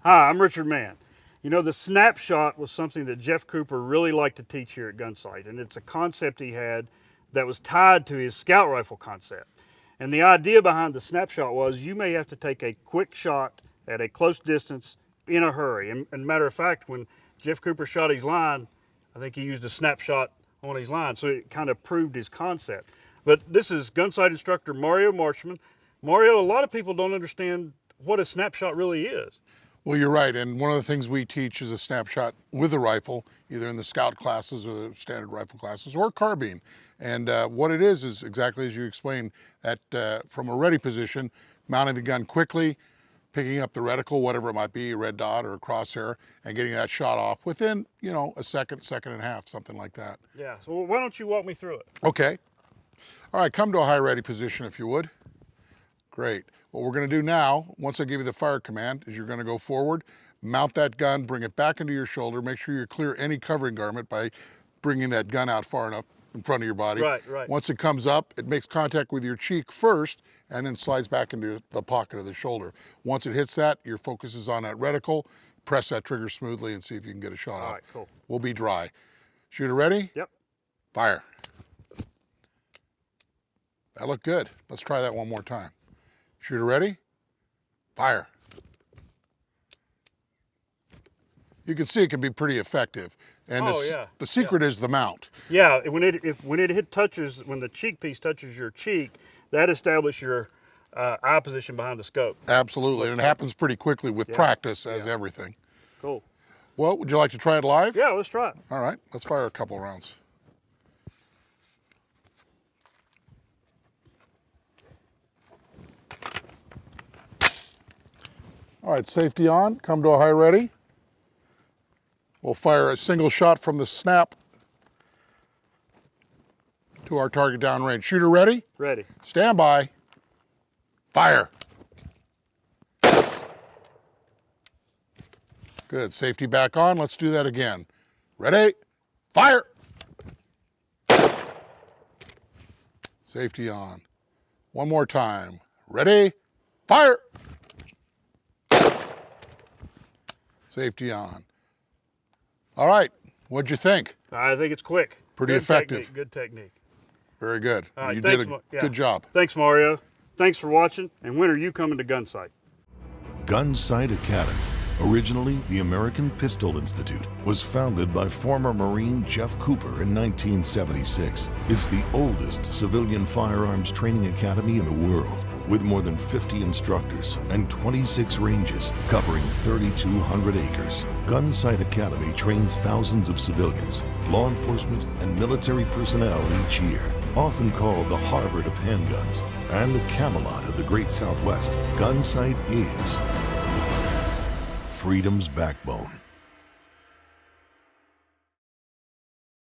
Hi, I'm Richard Mann. You know, the snapshot was something that Jeff Cooper really liked to teach here at Gunsite, and it's a concept he had that was tied to his scout rifle concept. And the idea behind the snapshot was you may have to take a quick shot at a close distance in a hurry. And matter of fact, when Jeff Cooper shot his line, I think he used a snapshot on his line, so it kind of proved his concept. But this is Gunsite instructor Mario Marchman. Mario, a lot of people don't understand what a snapshot really is. Well, you're right, and one of the things we teach is a snapshot with a rifle, either in the scout classes or the standard rifle classes, or carbine. And what it is exactly as you explained, that from a ready position, mounting the gun quickly, picking up the reticle, whatever it might be, a red dot or a crosshair, and getting that shot off within, you know, a second, second and a half, something like that. Yeah, so why don't you walk me through it? Okay. All right, come to a high ready position if you would. Great. What we're going to do now, once I give you the fire command, is you're going to go forward, mount that gun, bring it back into your shoulder, make sure you clear any covering garment by bringing that gun out far enough in front of your body. Right, right. Once it comes up, it makes contact with your cheek first and then slides back into the pocket of the shoulder. Once it hits that, your focus is on that reticle. Press that trigger smoothly and see if you can get a shot off. All right, cool. We'll be dry. Shooter ready? Yep. Fire. That looked good. Let's try that one more time. Shooter ready? Fire. You can see it can be pretty effective. And the secret is the mount. Yeah, when the cheek piece touches your cheek, that establishes your eye position behind the scope. Absolutely, and it happens pretty quickly with practice as everything. Cool. Well, would you like to try it live? Yeah, let's try it. All right, let's fire a couple rounds. All right, safety on, come to a high ready. We'll fire a single shot from the snap to our target downrange. Shooter ready? Ready. Stand by. Fire. Good, safety back on. Let's do that again. Ready? Fire. Safety on. One more time. Ready? Fire. Safety on. All right, what'd you think? I think it's quick. Pretty good effective. Technique, good technique. Very good. All right, you did a good job. Thanks, Mario. Thanks for watching. And when are you coming to Gunsite? Gunsite Academy, originally the American Pistol Institute, was founded by former Marine Jeff Cooper in 1976. It's the oldest civilian firearms training academy in the world, with more than 50 instructors and 26 ranges covering 3,200 acres. Gunsite Academy trains thousands of civilians, law enforcement, and military personnel each year. Often called the Harvard of handguns and the Camelot of the Great Southwest, Gunsite is freedom's backbone.